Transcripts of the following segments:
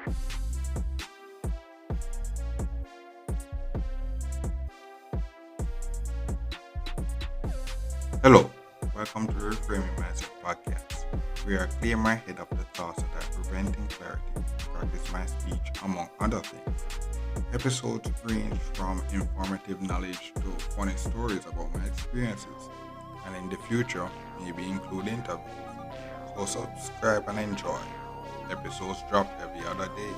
Hello, welcome to the Reframing Mindset podcast. We are clear my head of the thoughts that are preventing clarity, practice my speech, among other things. Episodes range from informative knowledge to funny stories about my experiences, and in the future, maybe include interviews. So subscribe and enjoy. Episodes drop every other day.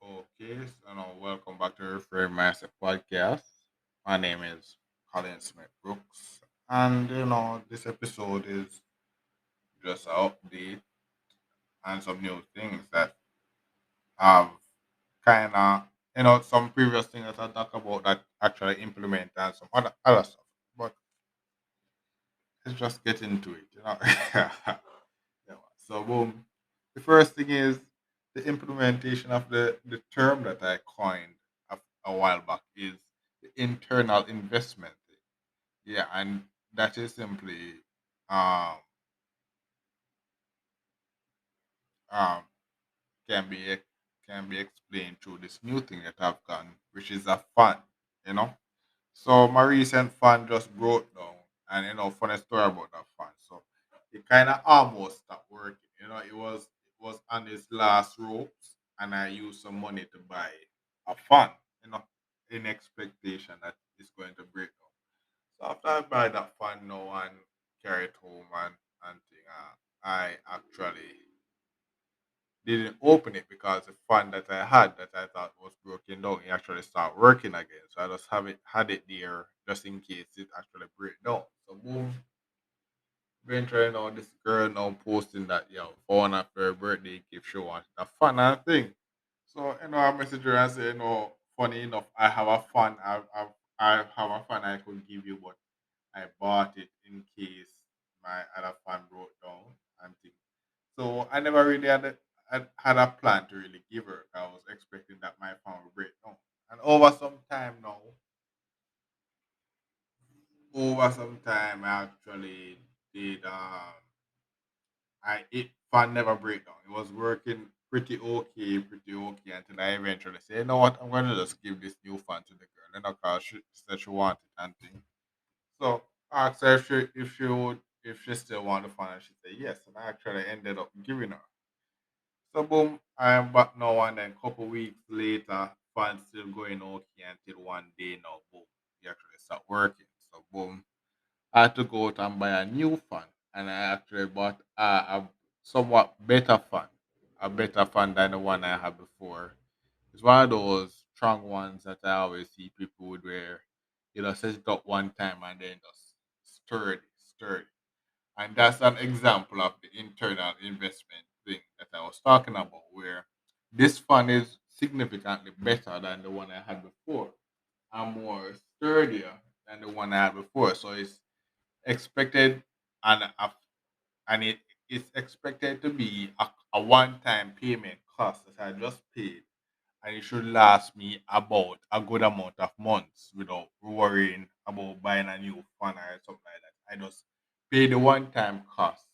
Okay, so now welcome back to the Reframing Mindset podcast. My name is Colin Smith Brooks, and this episode is just an update and some new things that have kind of, some previous things that I talked about that actually implement and some other stuff. But let's just get into it. Yeah. So, boom. The first thing is the implementation of the term that I coined a while back is the internal investment. Yeah, and that is simply um, um, can be can be explained through this new thing that I've done, which is a fund, you know. So my recent fund just broke down, and funny story about that fund. So it kind of almost stopped working. It was on its last ropes, and I used some money to buy a fund, in expectation that it's going to break down. So after I buy that fund now and carry it home and thing, I actually didn't open it because the fund that I had that I thought was broken down, it actually started working again. So I just have it had it there just in case it actually break down. So boom, eventually now this girl now posting that for one of her birthday gift she wanted a fun and thing. So I message her and say, funny enough, I have a fun. I have a fun I could give you, but I bought it in case my other fan broke down and things. So I never really had a plan to really give her. I was expecting that my fan would break down. And over some time I actually did I it fan never break down. It was working pretty okay until I eventually said, you know what, I'm gonna just give this new fan to the girl. And of course she said she wanted it and things. So I asked her if she still want the phone, and she said yes. And I actually ended up giving her. So boom, I am back now, and then couple weeks later, fun still going okay until one day now, boom, he actually start working. So boom, I had to go out and buy a new fan, and I actually bought a somewhat better fan, a better fan than the one I had before. It's one of those strong ones that I always see people would wear. Set it up one time and then just sturdy. And that's an example of the internal investment thing that I was talking about, where this fund is significantly better than the one I had before and more sturdier than the one I had before. So it's expected and and it's expected to be a one-time payment cost that I just paid, and it should last me about a good amount of months without worrying about buying a new fan or something like that. I just pay the one time cost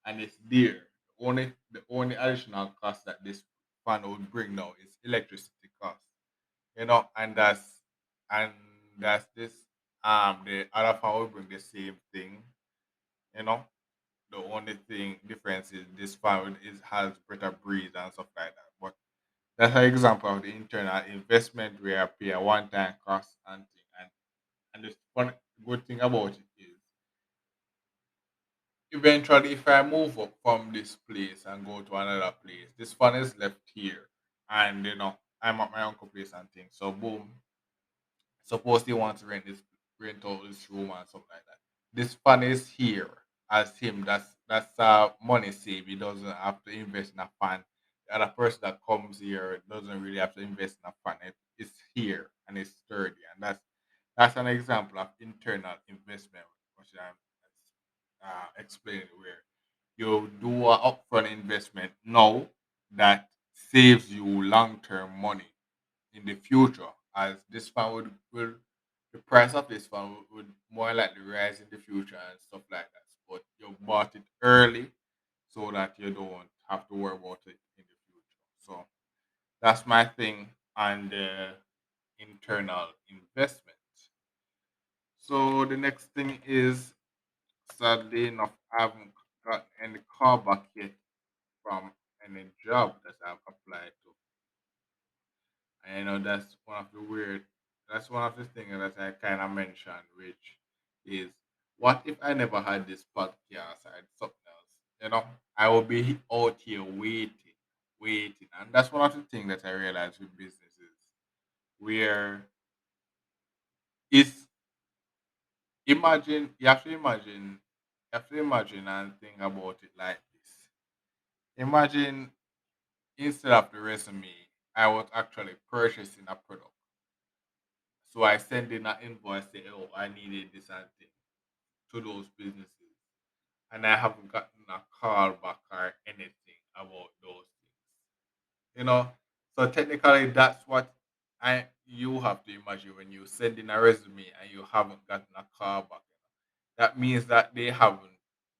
and it's there. The only additional cost that this fan would bring now is electricity cost. And that's this the other fan will bring the same thing, you know. The only thing difference is this fan has better breeze and stuff like that. But that's an example of the internal investment where I pay a one-time cost and thing. And the fun good thing about it is eventually if I move up from this place and go to another place, this fund is left here. And I'm at my uncle place and things. So boom. Suppose he wants to rent out this room and something like that. This fund is here as him. That's money save. He doesn't have to invest in a fund. The other person that comes here doesn't really have to invest in a fund. It's here and it's sturdy, and that's an example of internal investment, which I'm explaining, where you do a upfront investment now that saves you long term money in the future, as this fund will the price of this phone would more likely rise in the future and stuff like that. But you bought it early so that you don't have to worry about it in the future. So that's my thing on the internal investment. So the next thing is, sadly enough, I haven't got any call back yet from any job that I've applied to. And that's one of the weird, that's one of the things that I kind of mentioned, which is, what if I never had this podcast? I had something else. I will be out here waiting. And that's one of the things that I realized with businesses, where it's, you have to imagine and think about it like this. Imagine, instead of the resume, I was actually purchasing a product. So I send in an invoice, say, oh, I needed this and thing to those businesses. And I haven't gotten a call back or anything about those things. You know? So technically that's what I you have to imagine when you send in a resume and you haven't gotten a call back. That means that they haven't,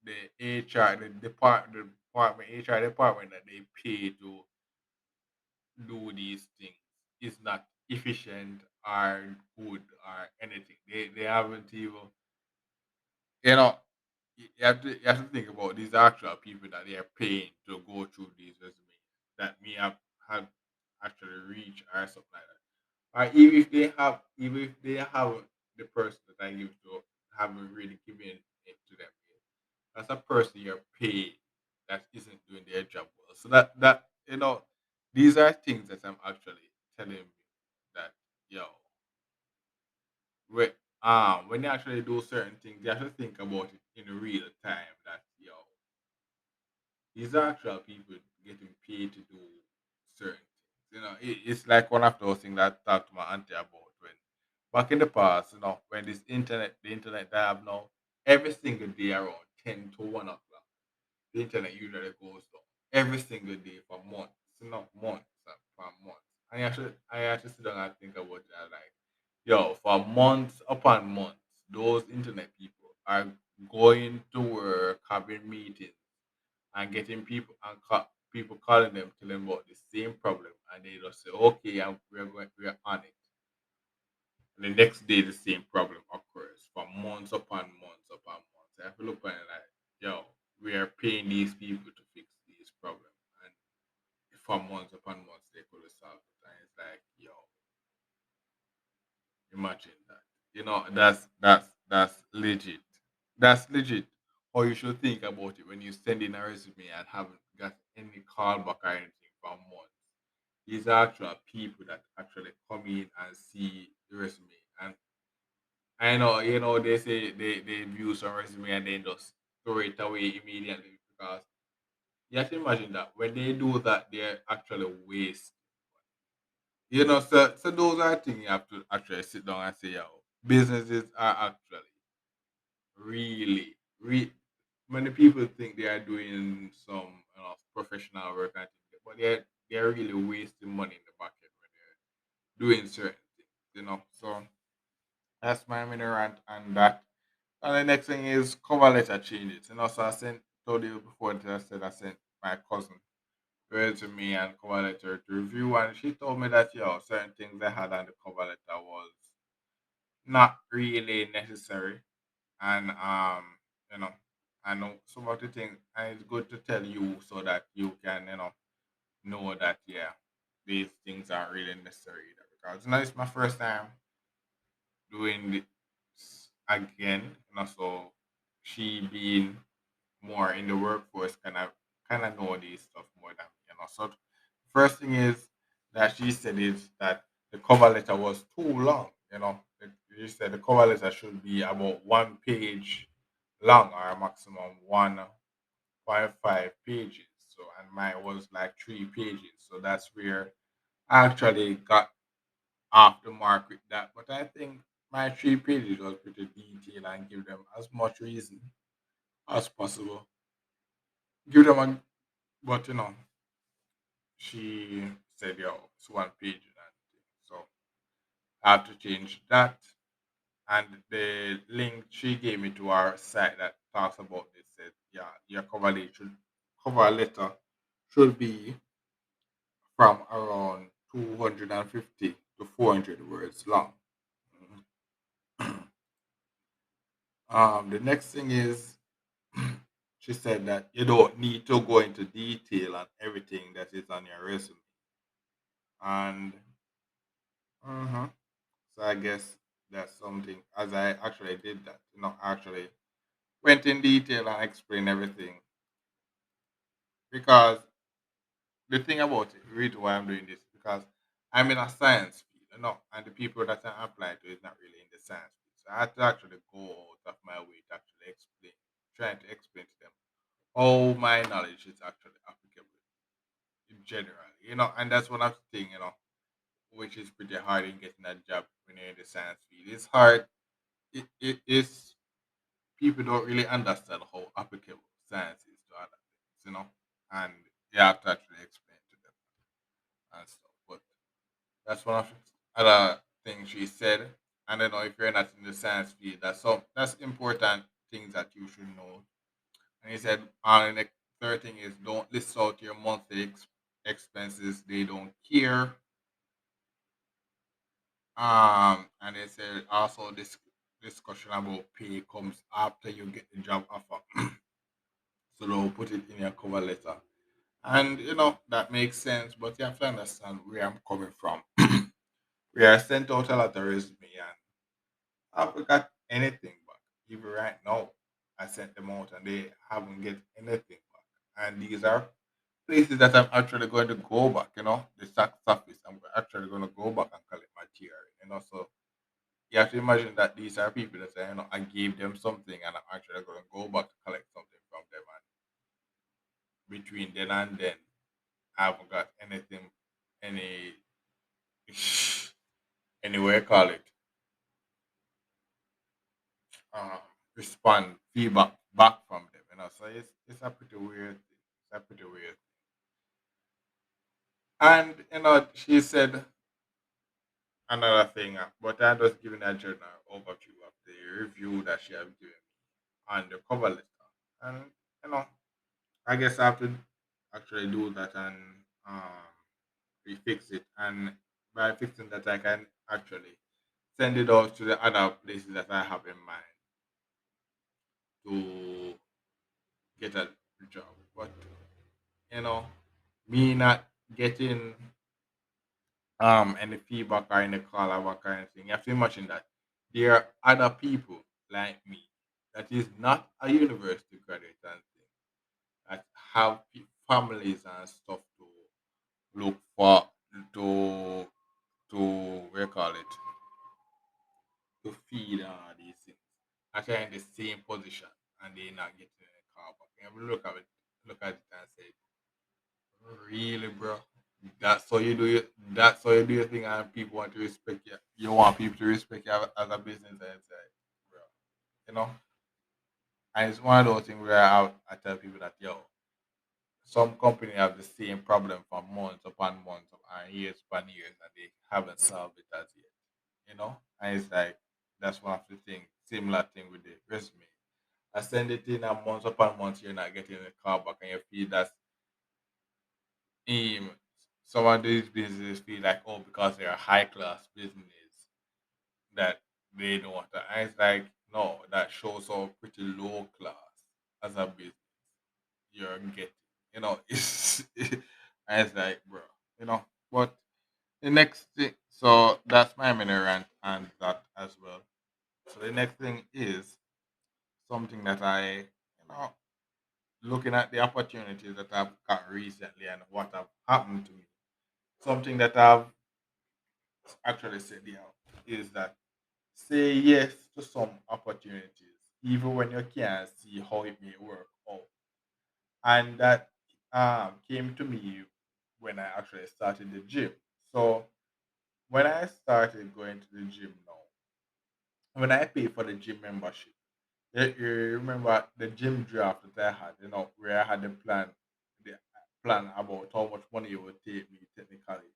the HR, the department HR department that they pay to do these things is not efficient or good or anything. They haven't even, you know you have to think about these actual people that they are paying to go through these resumes that may have actually reached or something like that. Or even if they have the person that I give to haven't really given it to them yet. That's a person you're paying that isn't doing their job well. So these are things that I'm actually telling you that, yo, when when you actually do certain things, you have to think about it in real time. That, yo, these are actual people getting paid to do certain things. It's like one of those things that I talked to my auntie about, when back in the past, when the internet that I have now, every single day around 10 to 1 o'clock, the internet usually goes down every single day for months, months and for months. And I actually sit down and think about it, and like, yo, for months upon months, those internet people are going to work, having meetings, and getting people calling them, telling them about the same problem, and they just say, okay, and we're on it. And the next day, the same problem occurs for months upon months upon months. I have to look at it like, yo, we are paying these people to fix these problems, and for months upon months, they could have solved it. And it's like, yo, imagine that. That's legit. That's legit. Or you should think about it when you send in a resume and haven't got any callback or anything for months. These are actual people that actually come in and see the resume. And I know, they say they view some resume and they just throw it away immediately, because you have to imagine that when they do that, they're actually waste. So those are things you have to actually sit down and say, yo, businesses are actually really, many people think they are doing some professional work, and things, but they're really wasting money in the bucket when they're doing certain things. So that's my mini rant on that. And the next thing is cover letter changes. So I told you before that I sent my cousin to me and cover letter to review, and she told me that, certain things I had on the cover letter was not really necessary. And you know I know some of the things, and it's good to tell you so that you can know that, yeah, these things aren't really necessary either, because it's my first time doing this again. So she being more in the workforce, kind of know these stuff more than me. So first thing is that she said is that the cover letter was too long. She said the cover letter should be about 1 page long, or a maximum 1.5 pages. So, and mine was like 3 pages. So that's where I actually got off the mark with that. But I think my 3 pages was pretty detailed and give them as much reason as possible. Give them a, but she said, yo, it's 1 page and everything. So I have to change that. And the link she gave me to our site that talks about this said, yeah, your cover letter should be from around 250 to 400 words long. The next thing is, she said that you don't need to go into detail on everything that is on your resume. And mhm, so I guess that's something, as I actually did that, actually went in detail and explained everything. Because the thing about it, the reason why I'm doing this, because I'm in a science field, and the people that I apply to is not really in the science field. So I had to actually go out of my way to actually explain, trying to explain to them how my knowledge is actually applicable in general, and that's one of the things, which is pretty hard in getting a job when you're in the science field. It's hard. It is, people don't really understand how applicable science is to other things, and you have to actually explain to them and stuff. But that's one of the other things she said. And then, if you're not in the science field, that's important things that you should know. And he said, and the third thing is, don't list out your monthly expenses. They don't care. And they said also this discussion about pay comes after you get the job offer. So they'll put it in your cover letter. And that makes sense, but you have to understand where I'm coming from. We are sent out a lot of resume and I haven't got anything back. Even right now, I sent them out and they haven't get anything back. And these are places that I'm actually going to go back, the tax office. I'm actually going to go back and collect my TRA, so you have to imagine that these are people that I gave them something and I'm actually going to go back to collect something from them. And between then and then, I haven't got anything, any, anywhere call it, uh, respond, feedback back from them. So it's a pretty weird thing. It's a pretty weird thing. And, she said another thing, but I'm just giving a general overview of the review that she has given me on the cover letter. And, you know, I guess I have to actually do that and refix it. And by fixing that, I can actually send it out to the other places that I have in mind to get a job. But you know, me not getting any feedback or any call or kind of thing, you have to imagine that there are other people like me that is not a university graduate and thing, that have families and stuff to look for, to what you call it, to feed these things. Actually in the same position and they not getting any call back. And we look at it and say, really, bro? That's how you do your thing, and people want to respect you. You want people to respect you as a business, and it's like, bro, you know. And it's one of those things where I tell people that, yo, some company have the same problem for months upon months and years upon years, and they haven't solved it as yet. And it's like that's one of the things. Similar thing with the resume. I send it in a months upon months, you're not getting a call back, and you feel that um, some of these businesses feel like, oh, because they're a high class business that they don't want to. And it's like, no, that shows how pretty low class as a business you're getting. And it's like, bro, you know. But the next thing, so that's my mini rant and that as well. So the next thing is something that know, looking at the opportunities that I've got recently and what have happened to me. Something that I've actually said here is that say yes to some opportunities, even when you can't see how it may work out. And that came to me when I actually started the gym. So when I started going to the gym now, when I paid for the gym membership, you remember the gym draft that I had, where I had the plan about how much money it would take me technically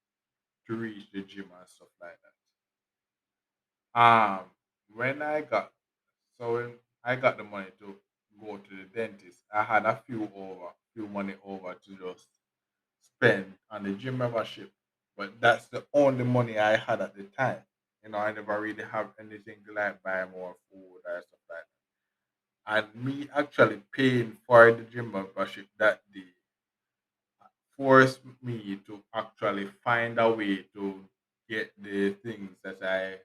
to reach the gym and stuff like that. when I got when I got the money to go to the dentist, I had few money over to just spend on the gym membership. But that's the only money I had at the time. I never really have anything to like buy more food or stuff like that. And me actually paying for the gym membership that day forced me to actually find a way to get the things that I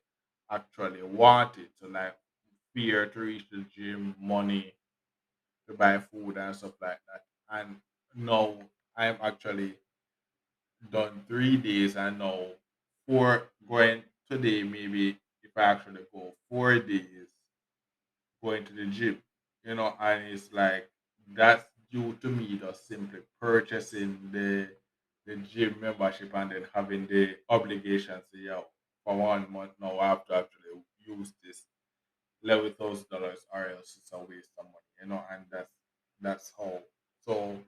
actually wanted. So like fear to reach the gym, money to buy food and stuff like that. And now I'm actually done 3 days and now four going today maybe if I actually go 4 days going to the gym, and it's like that's due to me just simply purchasing the gym membership and then having the obligation to for 1 month now I have to actually use this $11,000 or else it's a waste of money, and that's how. So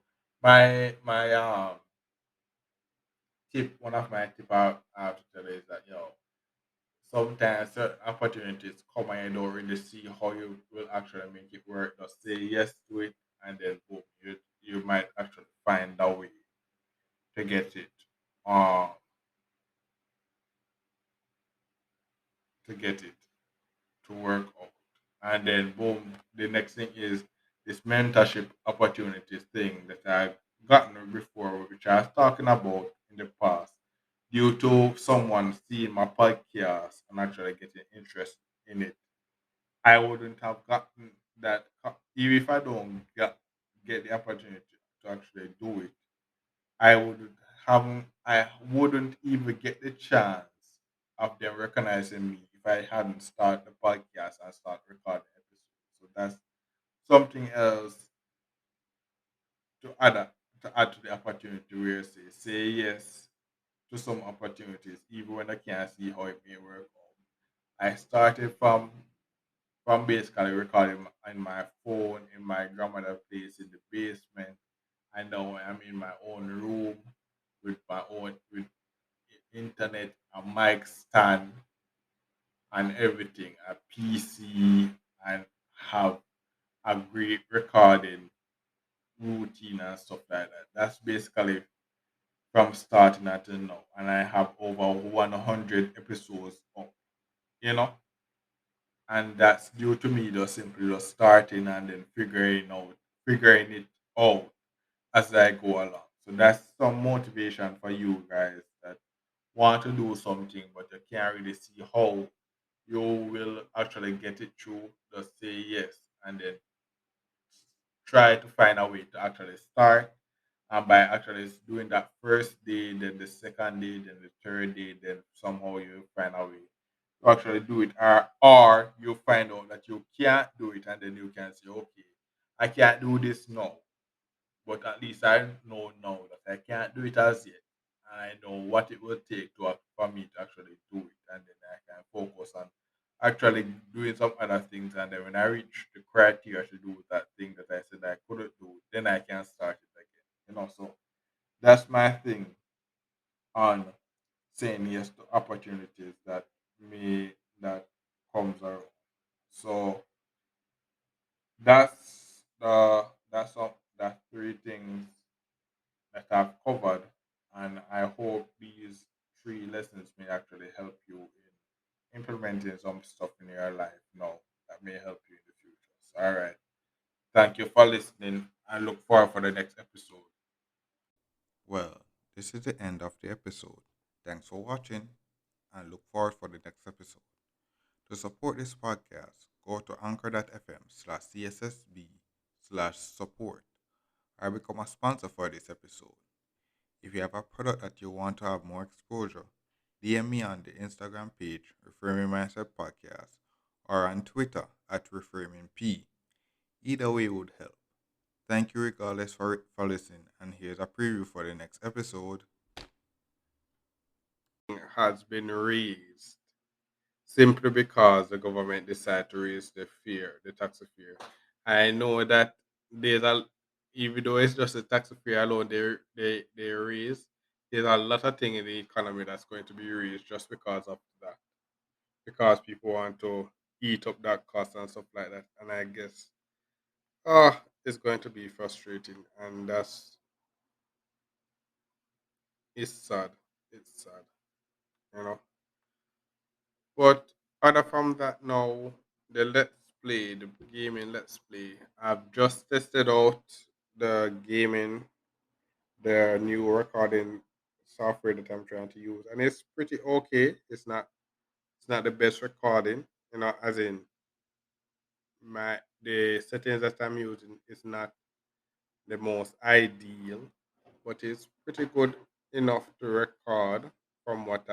my one of my tip I have to tell you is that sometimes certain opportunities come and you don't really see how you will actually make it work. Just say yes to it, and then boom, you might actually find a way to get it, um, to get it to work out. And then boom, the next thing is this mentorship opportunities thing that I've gotten before, which I was talking about in the past, due to someone seeing my podcast and actually getting interest in it. I wouldn't have gotten that even if I don't get the opportunity to actually do it. I would I wouldn't even get the chance of them recognizing me if I hadn't started the podcast and start recording episodes. So that's something else to add to the opportunity where you say yes to some opportunities even when I can't see how it may work out. I started from basically recording in my phone in my grandmother's place in the basement. I know I'm in my own room with my own with internet, a mic stand, and everything, a PC, and have a great recording routine and stuff like that. That's basically from starting until now, and I have over 100 episodes up, you know, and that's due to me just simply just starting and then figuring it out as I go along. So that's some motivation for you guys that want to do something but you can't really see how you will actually get it through. Just say yes and then try to find a way to actually start. And by actually doing that first day, then the second day, then the third day, then somehow you find a way to actually do it. Or you find out that you can't do it and then you can say, okay, I can't do this now. But at least I know now that I can't do it as yet. And I know what it will take for me to actually do it. And then I can focus on actually doing some other things. And then when I reach the criteria to do that thing that I said I couldn't do, then I can start it again. So that's my thing on saying yes to opportunities may that comes around. So that's three things that I've covered, and I hope these three lessons may actually help you in implementing some stuff in your life now that may help you in the future. So, all right. Thank you for listening. I look forward for the next episode. Well, this is the end of the episode. Thanks for watching and look forward for the next episode. To support this podcast, go to anchor.fm/cssb/support or become a sponsor for this episode. If you have a product that you want to have more exposure, DM me on the Instagram page, Reframing Mindset Podcast, or on Twitter at ReframingP. Either way would help. Thank you regardless for listening, and here's a preview for the next episode. Has been raised simply because the government decided to raise the tax fear. I know that there's a even though it's just the tax fear alone they raise, there's a lot of things in the economy that's going to be raised just because of that. Because people want to eat up that cost and stuff like that. And I guess it's going to be frustrating, and it's sad. It's sad, you know. But other from that now, the the gaming let's play. I've just tested out the gaming, the new recording software that I'm trying to use, and it's pretty okay. It's not the best recording, as in the settings that I'm using is not the most ideal, but it's pretty good enough to record from what